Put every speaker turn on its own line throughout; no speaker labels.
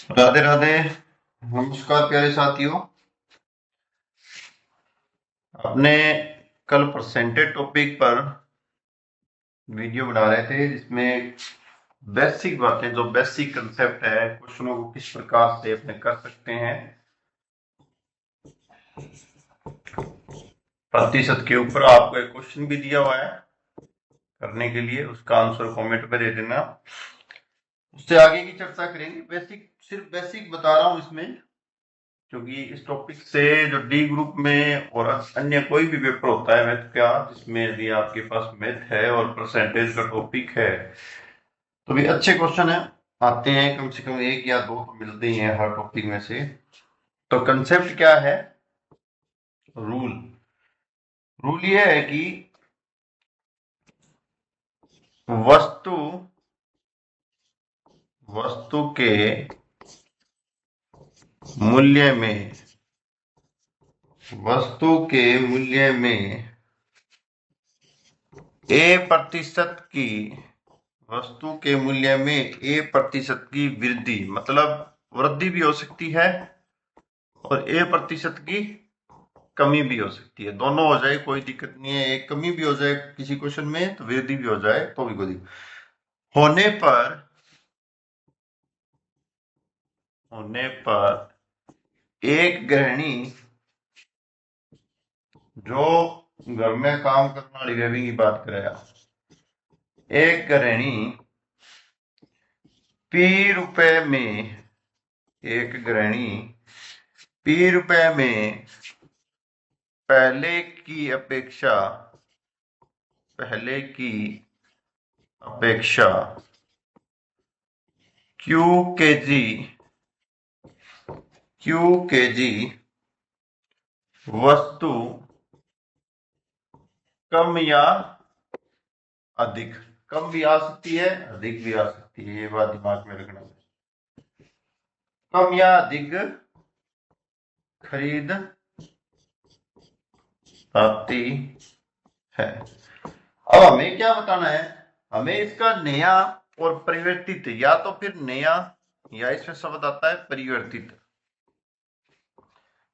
राधे राधे। नमस्कार प्यारे साथियों। अपने कल परसेंटेज टॉपिक पर वीडियो बना रहे थे जिसमें बेसिक बातें, जो बेसिक कंसेप्ट है, क्वेश्चनों को किस प्रकार से अपने कर सकते हैं, प्रतिशत के ऊपर आपको एक क्वेश्चन भी दिया हुआ है करने के लिए। उसका आंसर कमेंट में दे देना। उससे आगे की चर्चा करेंगे। बेसिक, सिर्फ बेसिक बता रहा हूं इसमें, क्योंकि इस टॉपिक से जो डी ग्रुप में और अन्य कोई भी पेपर होता है मैथ का, जिसमें यदि आपके पास मैथ है और परसेंटेज का टॉपिक है, तो भी अच्छे क्वेश्चन है आते हैं। कम से कम एक या दो तो मिलते ही हैं हर टॉपिक में से। तो कंसेप्ट क्या है? रूल रूल ये है कि वस्तु वस्तु के मूल्य में वस्तु के मूल्य में ए प्रतिशत की वस्तु के मूल्य में ए प्रतिशत की वृद्धि, मतलब वृद्धि भी हो सकती है और ए प्रतिशत की कमी भी हो सकती है। दोनों हो जाए कोई दिक्कत नहीं है। एक कमी भी हो जाए किसी क्वेश्चन में तो वृद्धि भी हो जाए तो भी कोई दिक्कत होने पर एक गृहिणी जो घर में काम करने वाली गृहिणी की बात करेगा, एक गृहिणी पी रुपए में एक गृहिणी पी रुपए में पहले की अपेक्षा क्यू केजी वस्तु कम या अधिक, कम भी आ सकती है, अधिक भी आ सकती है, ये बात दिमाग में रखना है। कम या अधिक खरीद आती है। अब हमें क्या बताना है? हमें इसका नया और परिवर्तित, या तो फिर नया, या इसमें शब्द आता है परिवर्तित,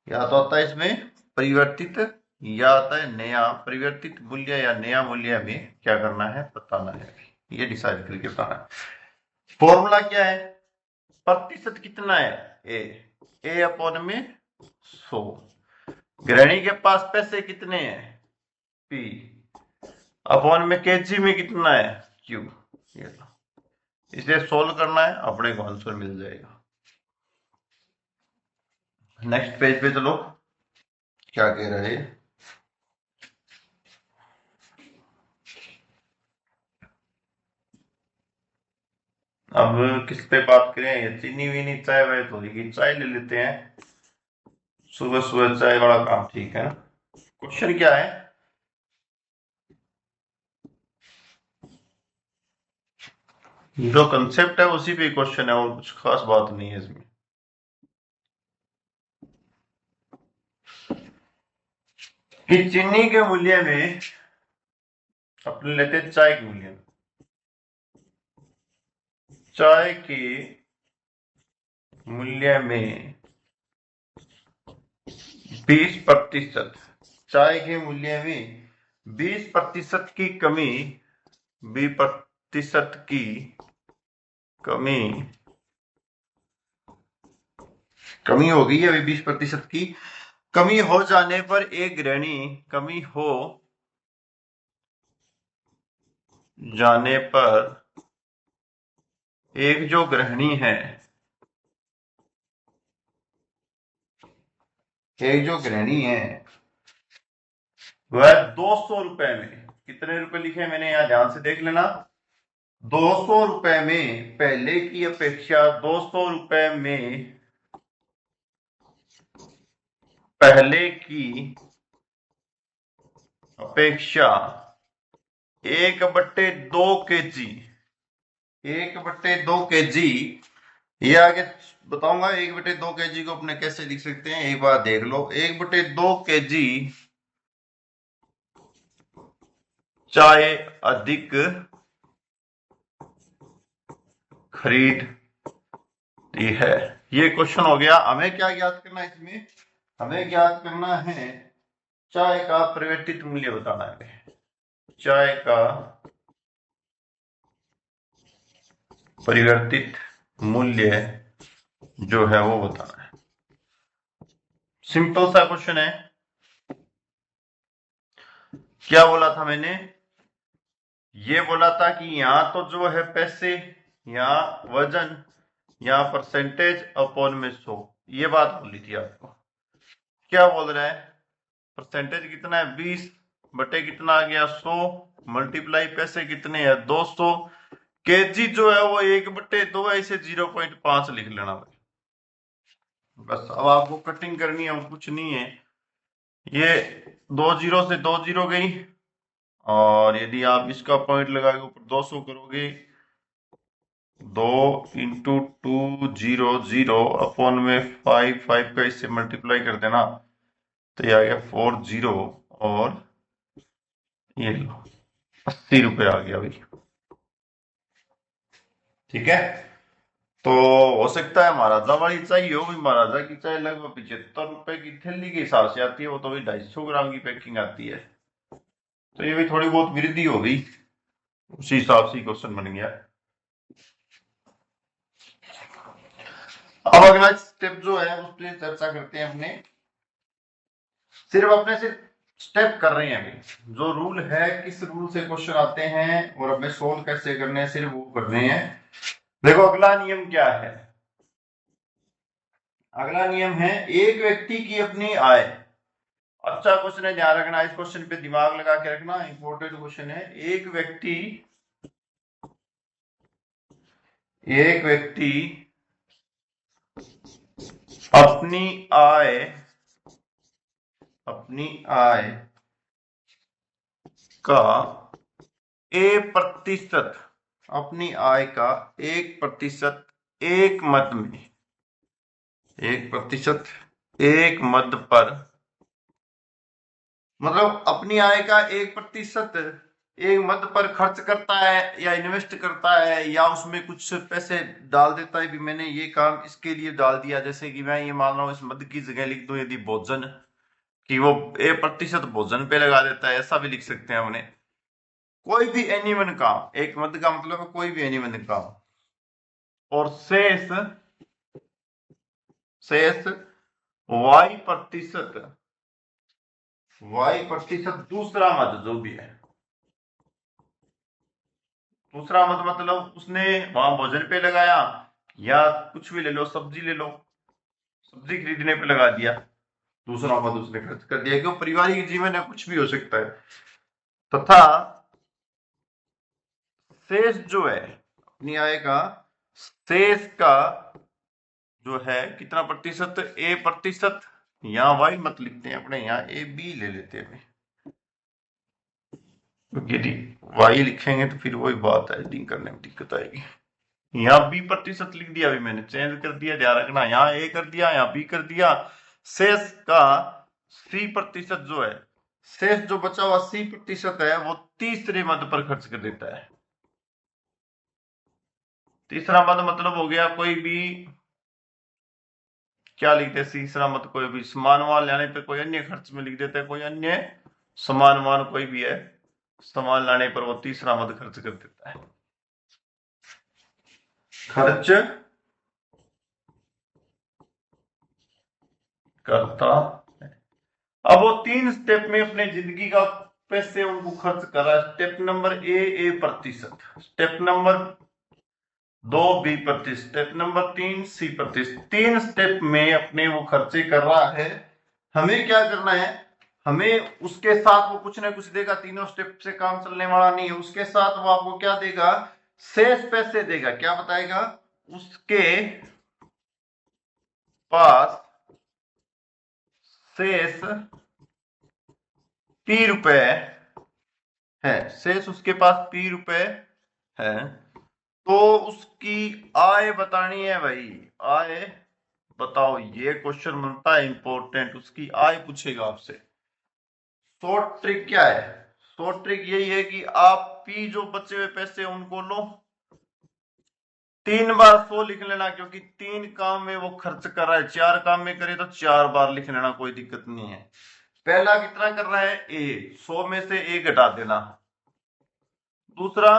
या तो आता है इसमें परिवर्तित, या आता है नया। परिवर्तित मूल्य या नया मूल्य में क्या करना है, बताना है, ये डिसाइड करके बताना है। फॉर्मूला क्या है? प्रतिशत कितना है? ए अपॉन में 100। गृहिणी के पास पैसे कितने हैं? पी अपॉन में केजी में कितना है? क्यू। ये इसे सोल्व करना है, अपने को आंसर मिल जाएगा। नेक्स्ट पेज पे चलो, क्या कह रहे हैं। अब किस पे बात करें? चीनी वीनी चाय वाय थोड़ी चाय ले लेते हैं। सुबह सुबह चाय वाला काम ठीक है ना। क्वेश्चन क्या है? जो कंसेप्ट है उसी पे क्वेश्चन है, और कुछ खास बात नहीं है इसमें। कि चीनी के मूल्य में, अपने लेते हैं चाय के मूल्य में, चाय के मूल्य में 20%, चाय के मूल्य में 20% की कमी, 20% की कमी कमी हो गई है। अभी 20% की कमी हो जाने पर एक गृहिणी, कमी हो जाने पर एक जो गृहिणी है, एक जो गृहिणी है वह 200 रुपए में, कितने रुपए लिखे मैंने यहां ध्यान से देख लेना। 200 रुपए में, पहले की अपेक्षा 200 रुपए में, पहले की अपेक्षा 1/2 केजी, 1/2 केजी, ये आगे बताऊंगा। 1/2 केजी को अपने कैसे लिख सकते हैं, एक बार देख लो। 1/2 केजी चाय अधिक खरीदती है। ये क्वेश्चन हो गया। हमें क्या ज्ञात करना है इसमें? हमें ज्ञात करना है चाय का परिवर्तित मूल्य बताना है। चाय का परिवर्तित मूल्य जो है वो बताना है। सिंपल सा क्वेश्चन है। क्या बोला था मैंने? ये बोला था कि यहां तो जो है पैसे, यहां वजन, यहां परसेंटेज अपॉन में 100, ये बात बोली थी आपको। क्या बोल रहा है? परसेंटेज कितना है 20 बटे कितना आ गया 100, मल्टीप्लाई पैसे कितने हैं 200, केजी जो है वो 1/2 है, इसे 0.5 लिख लेना भाई। बस अब आपको कटिंग करनी है और कुछ नहीं है। ये 2 जीरो से 2 जीरो गई, और यदि आप इसका पॉइंट लगा के ऊपर 200 करोगे, 2 इंटू 200 अपॉन में 5 का इससे मल्टीप्लाई कर देना, तो ये आ गया 40, और ये लो 80 रुपए आ गया भाई। ठीक है, तो हो सकता है महाराजा वाली चाहिए हो भी। महाराजा की चाय लगभग 75 रुपए की थैली के हिसाब से आती है, वो तो भी 250 ग्राम की पैकिंग आती है, तो ये भी थोड़ी बहुत वृद्धि हो गई, उसी हिसाब से क्वेश्चन बन गया। अब अगला स्टेप जो है उस पर चर्चा करते हैं अपने। सिर्फ स्टेप कर रहे हैं अभी, जो रूल है, किस रूल से क्वेश्चन आते हैं और हमें सोल्व कैसे करने हैं, सिर्फ वो कर रहे हैं। देखो अगला नियम क्या है। अगला नियम है एक व्यक्ति की अपनी आय। अच्छा क्वेश्चन है, ध्यान रखना, इस क्वेश्चन पे दिमाग लगा के रखना, इंपॉर्टेंट क्वेश्चन है। एक व्यक्ति अपनी आय का 1%, अपनी आय का 1% एक मद में, 1% एक मद पर, मतलब अपनी आय का 1% एक मद पर खर्च करता है या इन्वेस्ट करता है, या उसमें कुछ पैसे डाल देता है भी मैंने ये काम इसके लिए डाल दिया। जैसे कि मैं ये मान रहा हूं इस मद की जगह लिख दूं यदि भोजन, कि वो 1% भोजन पे लगा देता है, ऐसा भी लिख सकते हैं हमने। कोई भी एनी वन काम, एक मद का मतलब है कोई भी एनी वन काम, और शेष y% दूसरा मद जो भी है। दूसरा मद मतलब उसने वहां भोजन पे लगाया, या कुछ भी ले लो, सब्जी ले लो, सब्जी खरीदने पे लगा दिया, दूसरा मद उसने खर्च कर दिया, क्यों? पारिवारिक जीवन है, कुछ भी हो सकता है। तथा शेष जो है अपनी आय का, शेष का जो है कितना प्रतिशत, 1%, यहाँ वाई मत लिखते हैं अपने, यहाँ ए बी ले लेते हैं, क्योंकि यदि वाई लिखेंगे तो फिर वही बात है, एडिंग करने में दिक्कत आएगी। यहाँ बी प्रतिशत लिख दिया, अभी मैंने चेंज कर दिया, ध्यान रखना, यहाँ ए कर दिया, यहाँ बी कर दिया। शेष का C% जो है, शेष जो बचा हुआ C% है, वो तीसरे मद पर खर्च कर देता है। तीसरा मद मतलब हो गया कोई भी, क्या लिखते हैं तीसरा मत, कोई भी समान मान लाने पे कोई अन्य खर्च में लिख देता है, कोई अन्य समान मान कोई भी है, सामान लाने पर वो तीसरा मद खर्च कर देता है। खर्च करता है। अब वो 3 स्टेप में अपने जिंदगी का पैसे उनको खर्च करा। स्टेप नंबर ए प्रतिशत, step number 2 B%, step number 3 C%। 3 step में अपने वो खर्चे कर रहा है। हमें क्या करना है, हमें उसके साथ वो कुछ ना कुछ देगा, तीनों स्टेप से काम चलने वाला नहीं है। उसके साथ वो आपको क्या देगा, शेष पैसे देगा। क्या बताएगा, उसके पास शेष P रुपए है, शेष उसके पास P रुपए है, तो उसकी आय बतानी है भाई। आय बताओ, ये क्वेश्चन बनता है इंपॉर्टेंट, उसकी आय पूछेगा आपसे। शॉर्ट ट्रिक क्या है? शॉर्ट ट्रिक यही है कि आप पी जो बचे हुए पैसे उनको लो, 3 बार 100 लिख लेना, क्योंकि 3 काम में वो खर्च कर रहा है, 4 काम में करे तो 4 बार लिख लेना, कोई दिक्कत नहीं है। पहला कितना कर रहा है, ए, 100 में से ए घटा देना। दूसरा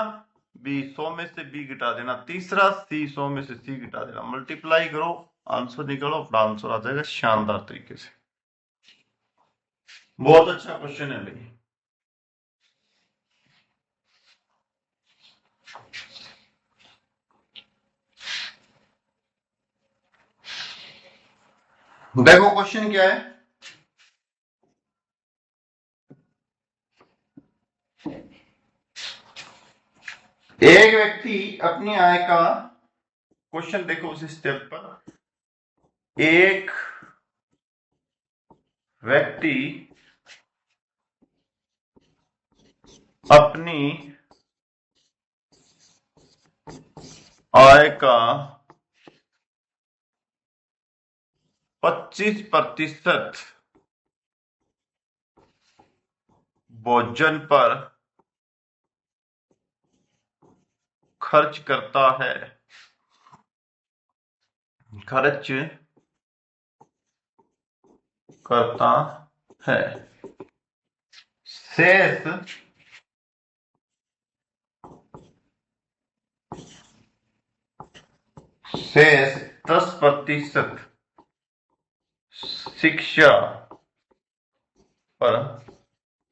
बी, 100 में से बी घटा देना। तीसरा सी, 100 में से सी घटा देना। मल्टीप्लाई करो, आंसर निकालो, अपना आंसर आ जाएगा शानदार तरीके से। बहुत अच्छा क्वेश्चन है भाई। देखो क्वेश्चन क्या है। एक व्यक्ति अपनी आय का, क्वेश्चन देखो उस स्टेप पर, एक व्यक्ति अपनी आय का 25% भोजन पर खर्च करता है। खर्च करता है। शेष 10% शिक्षा पर,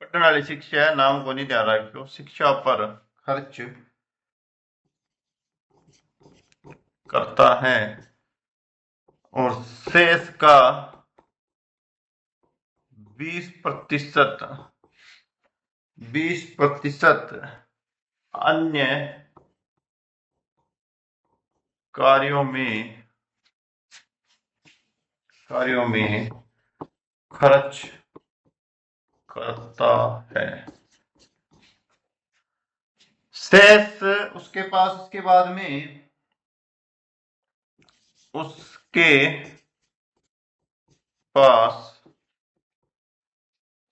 पढ़ने वाली शिक्षा है, नाम को नहीं ध्यान रखियो, शिक्षा पर खर्च करता है। और शेष का 20% अन्य कार्यों में खर्च करता है। शेष उसके पास, उसके बाद में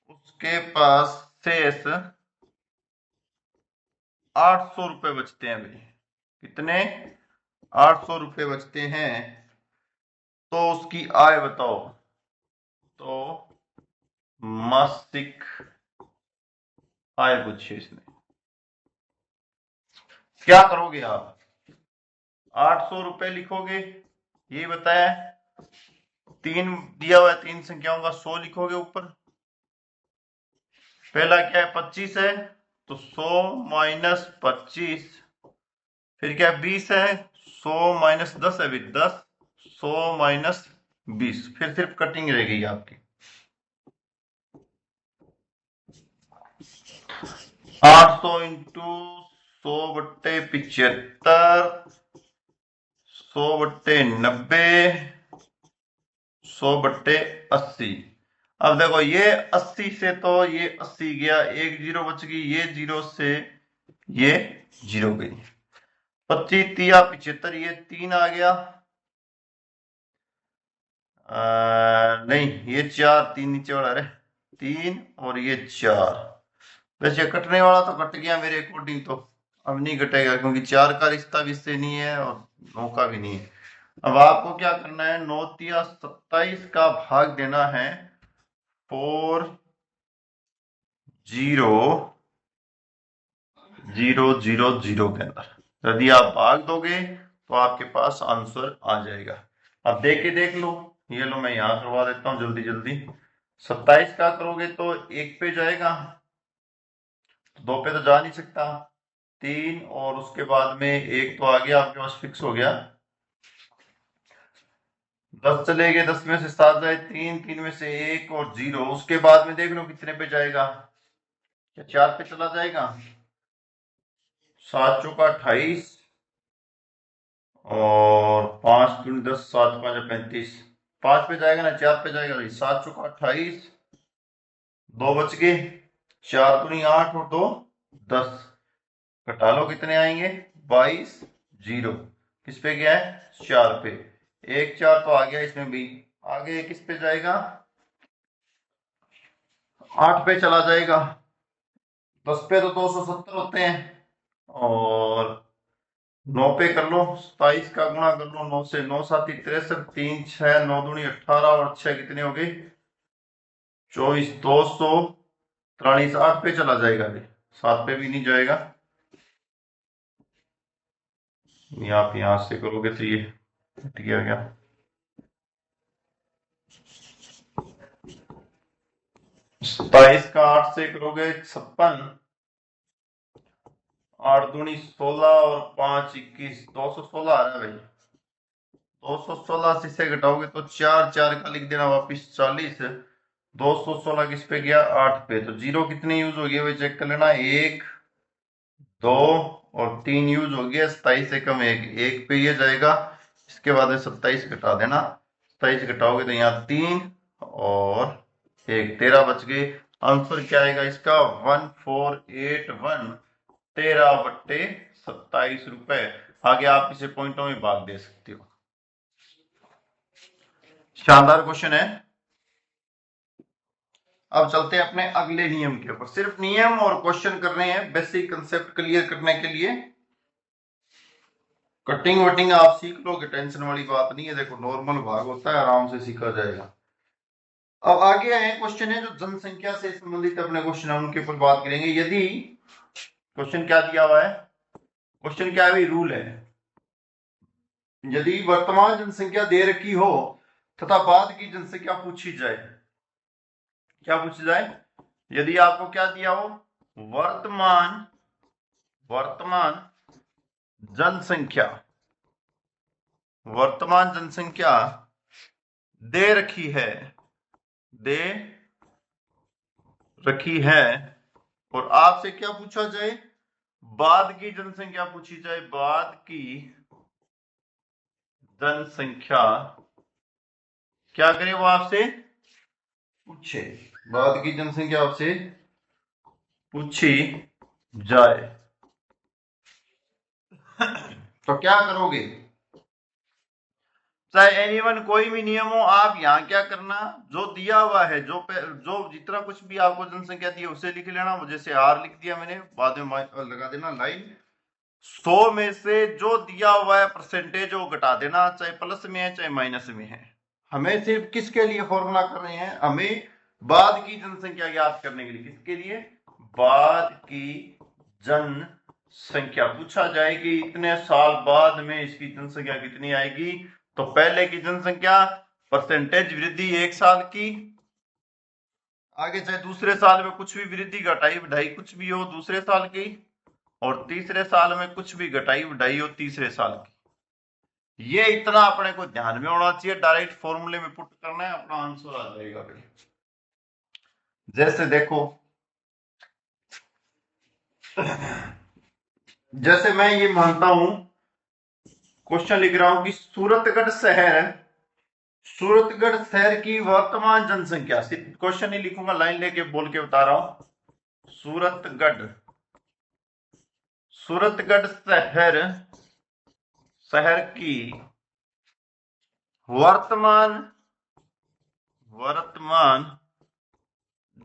उसके पास शेष 800 रुपए बचते हैं भाई। कितने, 800 रुपए बचते हैं। तो उसकी आय बताओ। तो मासिक आय पूछिए इसने। क्या करोगे आप, 800 रुपए लिखोगे, ये बताया, 3 दिया हुआ है, 3 संख्याओं का 100 लिखोगे ऊपर। पहला क्या है, 25 है, तो 100 माइनस 25, फिर क्या 20 है, 100 माइनस 10 है भी 10, 100 माइनस 20, फिर सिर्फ कटिंग रह गई आपकी। 800 इंटू 100/75, 100/90, 100/80। अब देखो ये 80 से तो ये 80 गया, एक जीरो बच गई, ये जीरो से ये जीरो गई। 25 तिया 75, ये 3 आ गया। नहीं, ये 4, 3 नीचे वाला रे, 3 और ये 4। वैसे कटने वाला तो कट गया मेरे अकॉर्डिंग, तो अब नहीं कटेगा, क्योंकि 4 का रिश्ता भी इससे नहीं है और 9 का भी नहीं है। अब आपको क्या करना है, 9 तिया 27 का भाग देना है 4000 के अंदर। यदि आप भाग दोगे तो आपके पास आंसर आ जाएगा। अब देख के देख लो, ये लो मैं यहां करवा देता हूं जल्दी जल्दी। 27 का करोगे तो 1 पे जाएगा, 2 पे तो जा नहीं सकता, 3 और उसके बाद में 1 तो आ गया आपके पास, फिक्स हो गया। 10 चले गए, 10 में से 7 जाए 3, 3 में से 1 और 0, उसके बाद में देख लो कितने पे जाएगा, क्या 4 पे चला जाएगा। 7 चौका 28 और 5 दूनी 10, 7 5 35, 5 पे जाएगा ना, 4 पे जाएगा भाई। 7 चौका 28, 2 बच गए, 4 दूनी 8 और 2 10, घटा लो कितने आएंगे, 22 0। किस पे गया है, 4 पे। 1 4 तो आ गया इसमें भी, आगे किस पे जाएगा, 8 पे चला जाएगा। 10 पे तो 270 होते हैं, और 9 पे कर लो, 27 का गुणा कर लो 9 से, 9 साती 63, 3 6 9 दूनी 18 और 6 कितने हो गए 24, 243, 8 पे चला जाएगा अभी, 7 पे भी नहीं जाएगा। आप यहां से करोगे तो ये हट गया। 27 का 8 से करोगे 56, 8 दूनी 16 और 5 21, 216 आ रहा है भाई। 216 से इसे घटाओगे तो 4 4 का लिख देना वापिस 40, 216 किस पे गया 8 पे, तो जीरो कितने यूज हो गए वो चेक कर लेना, 1 2 और 3 यूज हो गया, 27 से कम 1 पे ये जाएगा, इसके बाद 27 घटा देना, 27 घटाओगे तो यहाँ 3 और 1 13 बच गए। आंसर क्या आएगा इसका 1481, 13/27 रुपए। आगे आप इसे पॉइंटों में भाग दे सकते हो। शानदार क्वेश्चन है। अब चलते हैं अपने अगले नियम के ऊपर। सिर्फ नियम और क्वेश्चन कर रहे हैं बेसिक कंसेप्ट क्लियर करने के लिए। कटिंग वटिंग आप सीख लोगे, टेंशन वाली बात नहीं है, देखो नॉर्मल भाग होता है, आराम से सीखा जाएगा। अब आगे आए क्वेश्चन है जो जनसंख्या से संबंधित अपने क्वेश्चन है, उनके ऊपर बात करेंगे। यदि क्वेश्चन क्या दिया हुआ है, क्वेश्चन क्या है, रूल है, यदि वर्तमान जनसंख्या दे रखी हो तथा बाद की जनसंख्या पूछी जाए, क्या पूछी जाए, यदि आपको क्या दिया हो, वर्तमान जनसंख्या, वर्तमान जनसंख्या दे रखी है और आपसे क्या पूछा जाए, बाद की जनसंख्या पूछी जाए, बाद की जनसंख्या क्या करे वो आपसे पूछे, बाद की जनसंख्या आपसे पूछी जाए तो क्या करोगे, चाहे एनीवन कोई भी नियम हो, आप यहाँ क्या करना, जो दिया हुआ है, जो जितना कुछ भी आपको जनसंख्या दी है उसे लिख लेना, जैसे आर लिख दिया मैंने, बाद में लगा देना लाइन, 100 में से जो दिया हुआ है परसेंटेज वो घटा देना, चाहे प्लस में है चाहे माइनस में है। हमें सिर्फ किसके लिए फॉर्मूला कर रहे हैं, हमें बाद की जनसंख्या ज्ञात करने के लिए, किसके लिए, बाद की जनसंख्या पूछा जाए कि इतने साल बाद में इसकी जनसंख्या कितनी आएगी, तो पहले की जनसंख्या परसेंटेज वृद्धि 1 साल की, आगे चाहे दूसरे साल में कुछ भी वृद्धि घटाई बढ़ाई कुछ भी हो दूसरे साल की, और तीसरे साल में कुछ भी घटाई बढ़ाई हो तीसरे साल की। ये इतना अपने को ध्यान में होना चाहिए, डायरेक्ट फॉर्मूले में पुट करना है, अपना आंसर आ जाएगा। जैसे देखो, जैसे मैं ये मानता हूं, क्वेश्चन लिख रहा हूं कि सूरतगढ़ शहर की वर्तमान जनसंख्या, सिर्फ क्वेश्चन नहीं लिखूंगा, लाइन लेके बोल के बता रहा हूं, सूरतगढ़ शहर की वर्तमान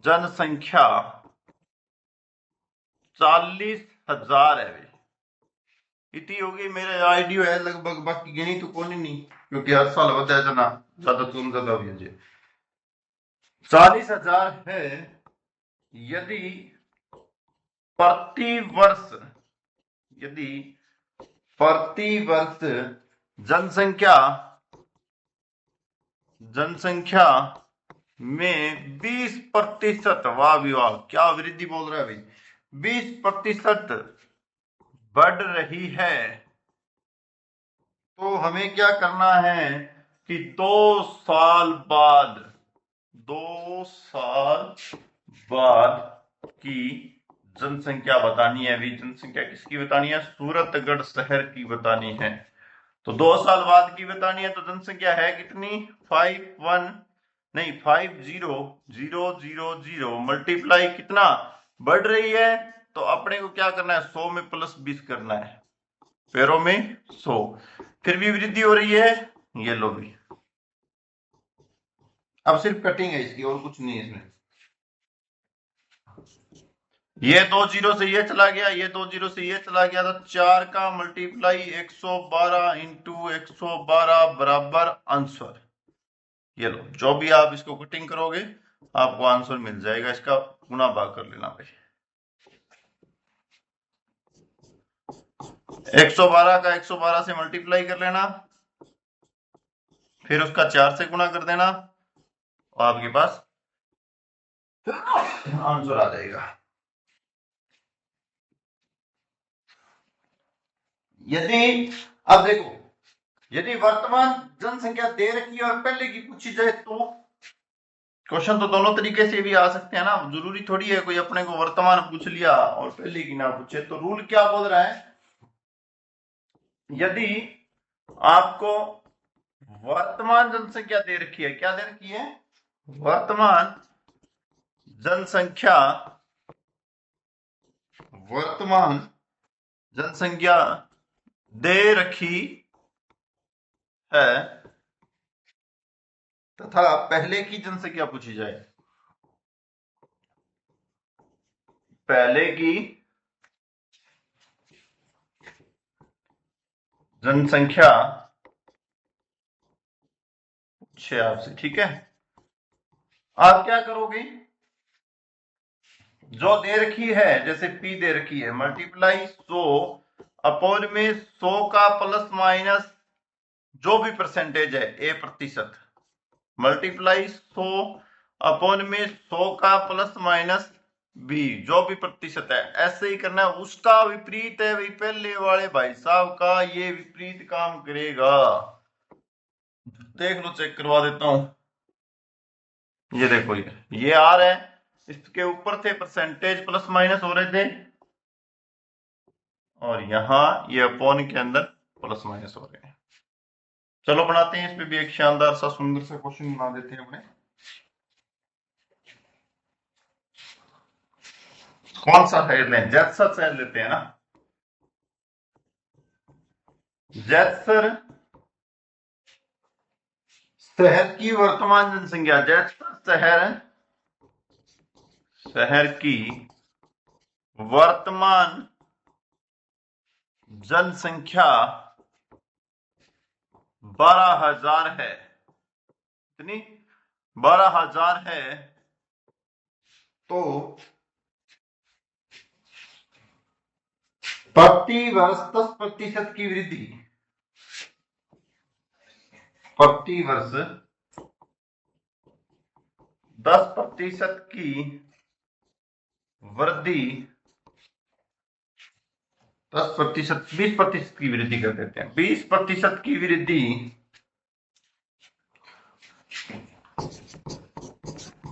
जनसंख्या 40,000 है। इतनी होगी मेरे आइडियो है लगभग, बाकी गिनी तो कौन नहीं, क्योंकि हर साल होता है जना, ज्यादा तुम ज्यादा भी है 40,000 है। यदि प्रति वर्ष जनसंख्या में 20%, वाह विवाह क्या वृद्धि बोल रहा है भाई, 20% बढ़ रही है, तो हमें क्या करना है कि 2 साल बाद की जनसंख्या बतानी है। अभी जनसंख्या किसकी बतानी है, सूरतगढ़ शहर की बतानी है, तो 2 साल बाद की बतानी है, तो जनसंख्या है कितनी 5000 मल्टीप्लाई कितना बढ़ रही है, तो अपने को क्या करना है 100 में प्लस 20 करना है, पैरों में 100, फिर भी वृद्धि हो रही है, ये लो भी। अब सिर्फ कटिंग है इसकी और कुछ नहीं है इसमें। ये 2 जीरो से ये चला गया, ये 2 जीरो से ये चला गया, तो 4 का मल्टीप्लाई 112 इंटू 112 बराबर आंसर। ये लो, जो भी आप इसको कटिंग करोगे आपको आंसर मिल जाएगा। इसका गुना भाग कर लेना भाई। 112 का 112 से मल्टीप्लाई कर लेना, फिर उसका 4 से गुना कर देना, और आपके पास आंसर आ जाएगा। यदि अब देखो, यदि वर्तमान जनसंख्या दे रखी है और पहले की पूछी जाए तो क्वेश्चन तो दोनों तरीके से भी आ सकते हैं ना। जरूरी थोड़ी है कोई अपने को वर्तमान पूछ लिया और पहले की ना पूछे। तो रूल क्या बोल रहा है, यदि आपको वर्तमान जनसंख्या दे रखी है, क्या दे रखी है, वर्तमान जनसंख्या, वर्तमान जनसंख्या दे रखी है तथा पहले की जनसंख्या पूछी जाए, पहले की जनसंख्या पूछे आपसे, ठीक है। आप क्या करोगे, जो दे रखी है, जैसे P दे रखी है, मल्टीप्लाई 100 अपॉन में 100 का प्लस माइनस जो भी परसेंटेज है A प्रतिशत, मल्टीप्लाई 100 अपॉन में 100 का प्लस माइनस B जो भी प्रतिशत है, ऐसे ही करना है। उसका विपरीत है भाई पहले वाले भाई साहब का, ये विपरीत काम करेगा। देख लो, चेक करवा देता हूं। ये देखो, ये R है, इसके ऊपर थे परसेंटेज प्लस माइनस हो रहे थे, और यहां ये अपॉन के अंदर प्लस माइनस हो रहे हैं। चलो बनाते हैं इस पे भी एक शानदार सा सुंदर सा क्वेश्चन बना देते हैं अपने। कौन सा शहर लें, जैतसर शहर लेते हैं ना। जैतसर शहर की वर्तमान जनसंख्या, जैतसर शहर की वर्तमान जनसंख्या 12,000 है। कितनी, 12,000 है। तो प्रति वर्ष 10% की वृद्धि, प्रति वर्ष 10% की वृद्धि, 10%, 20% की वृद्धि कर देते हैं, 20% की वृद्धि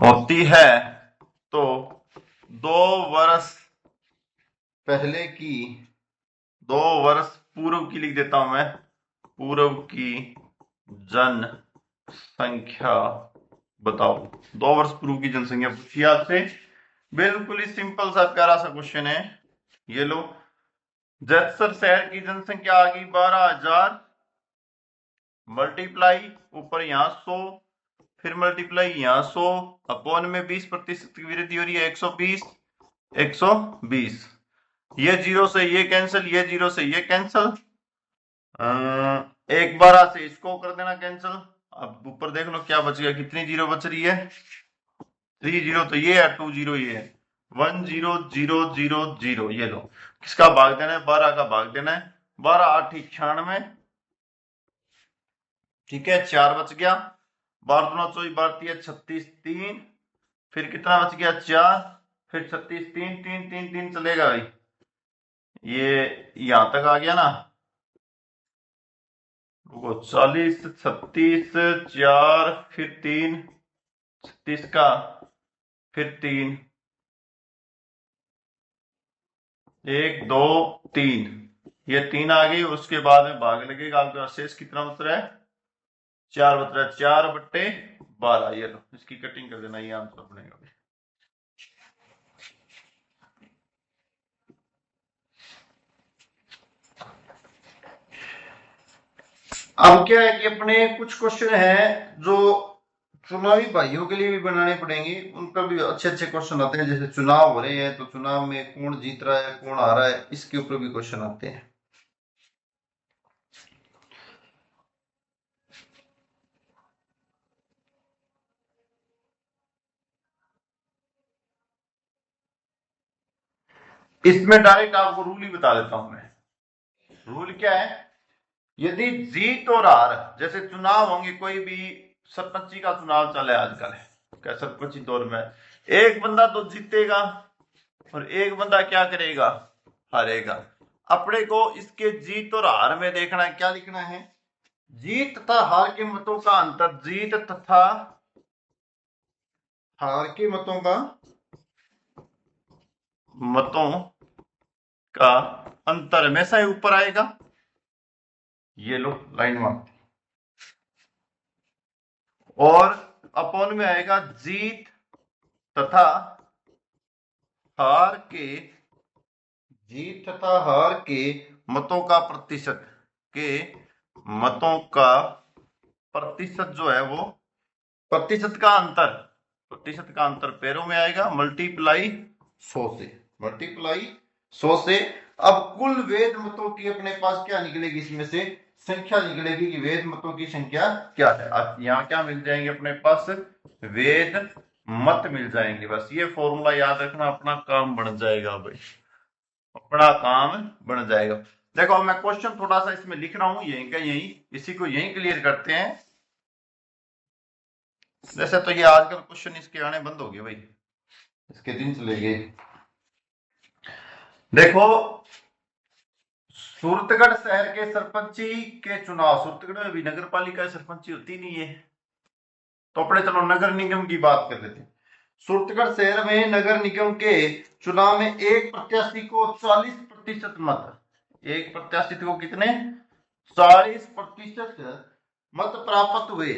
होती है। तो 2 वर्ष पहले की, 2 वर्ष पूर्व की लिख देता हूं मैं, पूर्व की जनसंख्या बताओ। 2 वर्ष पूर्व की जनसंख्या पूछी आपसे। बिल्कुल ही सिंपल सा प्यारा सा क्वेश्चन है। ये लो, जैतसर शहर की जनसंख्या आ गई 12,000, मल्टीप्लाई ऊपर यहां 100, फिर मल्टीप्लाई यहां 100, अपॉन में 20% की वृद्धि हो रही है, 120, 120। ये जीरो से ये कैंसिल, ये जीरो से ये कैंसिल, 1/12 से इसको कर देना कैंसिल। अब ऊपर देख लो क्या बच गया, कितनी जीरो बच रही है, 3 जीरो तो ये है, 2 जीरो ये है, 1 0 0 0 0। ये लो, किसका भाग देना है, 12 का भाग देना है, 12 8 96, ठीक है, 4 बच गया, 12 दूना 24, 12 3 36, 3, फिर कितना बच गया 4, फिर 36, 3 3 3 3 चलेगा भाई, ये यहां तक आ गया ना। 40 36 4, फिर 3 36 का, फिर 3, 1 2 3, ये 3 आ गई। उसके बाद में भाग लगेगा, आपके पास शेष कितना बच रहा है, 4 बच रहा है, 4/12। ये लो, इसकी कटिंग कर देना, ये आंसर बनेगा। अब क्या है कि अपने कुछ क्वेश्चन हैं जो चुनावी भाइयों के लिए भी बनाने पड़ेंगे, उन पर भी अच्छे अच्छे क्वेश्चन आते हैं। जैसे चुनाव हो रहे हैं तो चुनाव में कौन जीत रहा है कौन आ रहा है, इसके ऊपर भी क्वेश्चन आते हैं। इसमें डायरेक्ट आपको रूल ही बता देता हूं मैं। रूल क्या है, यदि जीत और हार, जैसे चुनाव होंगे, कोई भी सरपंची का चुनाव चले आजकल, क्या सरपंची दौर में एक बंदा तो जीतेगा और एक बंदा क्या करेगा, हारेगा। अपने को इसके जीत और हार में देखना है, क्या लिखना है, जीत तथा हार के मतों का अंतर, जीत तथा हार के मतों का अंतर हमेशा ही ऊपर आएगा। ये लो लाइन मार्क। और अपॉन में आएगा जीत तथा हार के, जीत तथा हार के मतों का प्रतिशत, के मतों का प्रतिशत जो है वो, प्रतिशत का अंतर, प्रतिशत का अंतर पैरों में आएगा, मल्टीप्लाई 100 से, मल्टीप्लाई 100 से। अब कुल वेद मतों की अपने पास क्या निकलेगी, इसमें से संख्या निकलेगी कि वेद मतों की संख्या क्या है। अब यहाँ क्या मिल जाएंगे अपने पास, वेद मत मिल जाएंगे। बस ये फॉर्मूला याद रखना, अपना काम बन जाएगा भाई, अपना काम बन जाएगा। देखो मैं क्वेश्चन थोड़ा सा इसमें लिख रहा हूं, यहीं का यहीं, इसी को यहीं क्लियर करते हैं। वैसे तो ये आजकल क्वेश्चन इसके आने बंद हो गए भाई, इसके दिन चले गए। देखो सूरतगढ़ शहर के सरपंची के चुनाव, सूरतगढ़ में भी नगर पालिका सरपंची होती नहीं है, तो अपने चलो नगर निगम की बात कर लेते हैं। सूरतगढ़ शहर में नगर निगम के चुनाव में एक प्रत्याशी को 40% मत, एक प्रत्याशी को कितने, 40% मत प्राप्त हुए।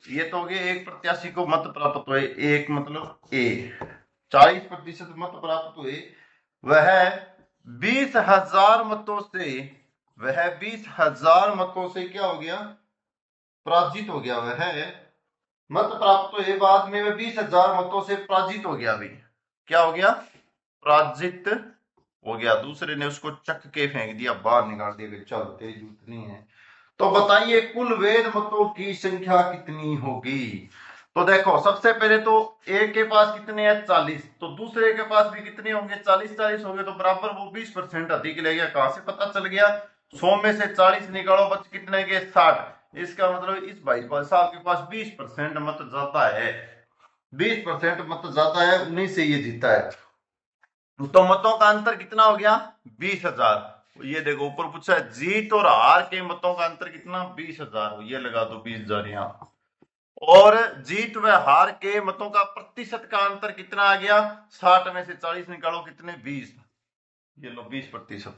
ये तो हो गए एक प्रत्याशी को मत प्राप्त हुए, एक मतलब ए, 40% मत प्राप्त हुए। वह 20,000 मतों से, वह 20,000 मतों से क्या हो गया, पराजित हो गया। वह मत प्राप्त हुए, बाद में वह 20,000 मतों से पराजित हो गया। अभी क्या हो गया, पराजित हो गया, दूसरे ने उसको चक के फेंक दिया, बाहर निकाल दिया, चल तेरी जरूरत नहीं है। तो बताइए कुल वेद मतों की संख्या कितनी होगी। तो देखो सबसे पहले तो एक के पास कितने हैं, 40, तो दूसरे के पास भी कितने होंगे, 40 होंगे, तो बराबर वो 20% अधिक ले गया। कहां से पता चल गया, 100 में से 40 निकालो, बच कितने के, 60। इसका मतलब इस भाई साहब के पास 20% मत ज्यादा है, 20% मत ज्यादा है, उन्हीं से ये जीता है। तो मतों का अंतर कितना हो गया, 20,000। ये देखो ऊपर पूछा है जीत और हार के मतों का अंतर कितना, 20,000, ये लगा दो 20,000 यहाँ। और जीत व हार के मतों का प्रतिशत का अंतर कितना आ गया, 60 में से 40 निकालो, कितने, 20, ये लो 20%।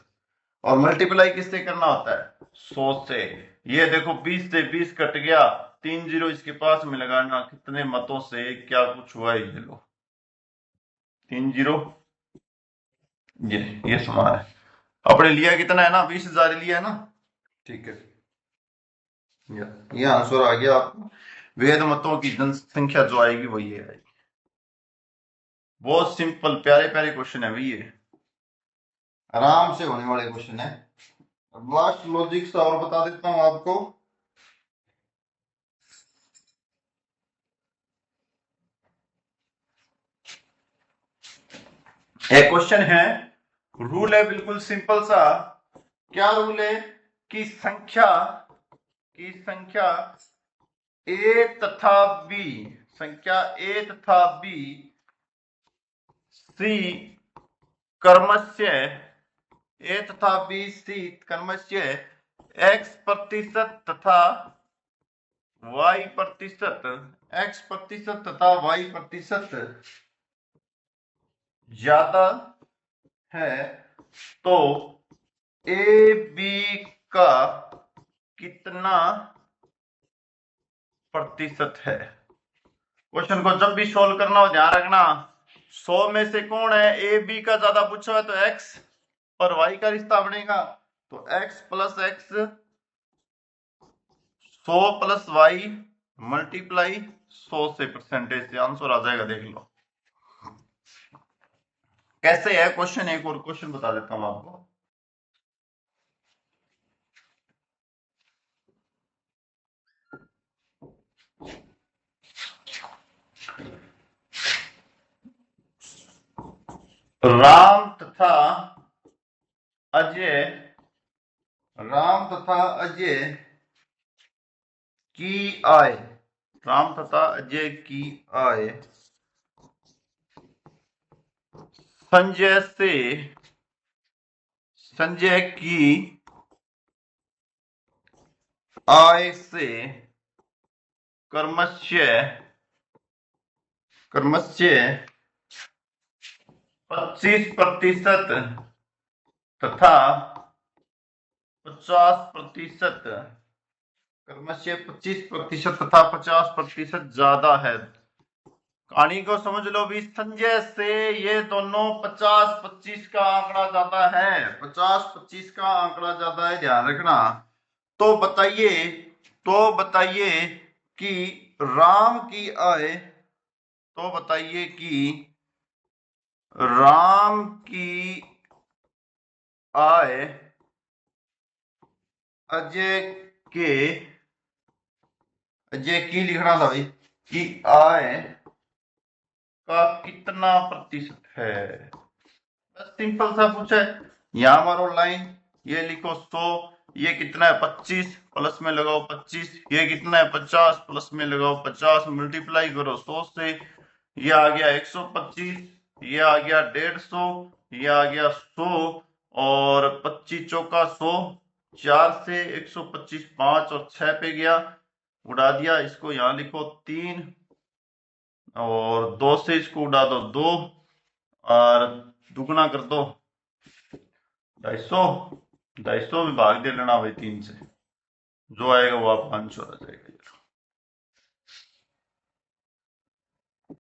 और मल्टीप्लाई किससे करना होता है, 100 से। ये देखो 20 से 20 कट गया, 3 जीरो इसके पास में लगाना, कितने मतों से क्या कुछ हुआ, ये लो 3 जीरो, ये समान है। अपने लिया कितना है ना, 20,000 लिया है ना, ठीक है। ये आंसर आ गया आपको, वेद मतों की जनसंख्या जो आएगी वो ये आएगी। बहुत सिंपल प्यारे प्यारे क्वेश्चन है भाई, ये आराम से होने वाले क्वेश्चन है। अब लास्ट लॉजिक और बता देता हूं आपको। एक क्वेश्चन है, रूल है बिल्कुल सिंपल सा। क्या रूल है, कि संख्या ए तथा बी, संख्या ए तथा बी सी कर्मस्य, ए तथा बी सी कर्मस्य x% तथा y%, x% तथा y% ज्यादा है, तो ए बी का कितना प्रतिशत है। क्वेश्चन को जब भी सोल्व करना हो ध्यान रखना, 100 में से कौन है, ए बी का ज्यादा पूछा है तो x और y का रिश्ता बनेगा, तो x plus x, 100 plus y multiply 100 से, परसेंटेज से आंसर आ जाएगा। देख लो कैसे है क्वेश्चन। एक और क्वेश्चन बता देता हूं आपको। राम तथा अजय, राम तथा अजय की आय, राम तथा अजय की आय संजय से, संजय की आय से क्रमशः 25% तथा 50%, क्रमशः 25% तथा 50% ज्यादा है। कहानी को समझ लो भी। संजय से ये दोनों 50-25 का आंकड़ा ज्यादा है, 50-25 का आंकड़ा ज्यादा है, ध्यान रखना। तो बताइए, कि राम की आय, तो बताइए कि राम की आय अजय की लिखना था भाई, कि आय का कितना प्रतिशत है। बस सिंपल सा पूछा है। यहां मारो लाइन, ये लिखो 100, ये कितना है 25, प्लस में लगाओ 25, ये कितना है 50, प्लस में लगाओ 50, मल्टीप्लाई करो 100 से, ये आ गया 125, ये आ गया 150, ये आ गया 100, और 25 चौका 100, 4 से 125, 5 और 6 पे गया, उड़ा दिया। इसको यहां लिखो 3, और 2 से इसको उड़ा दो 2, और दुगना कर दो 250, 250 में भाग दे लेना भाई 3 से, जो आएगा वो आपका आंसर आ जाएगा।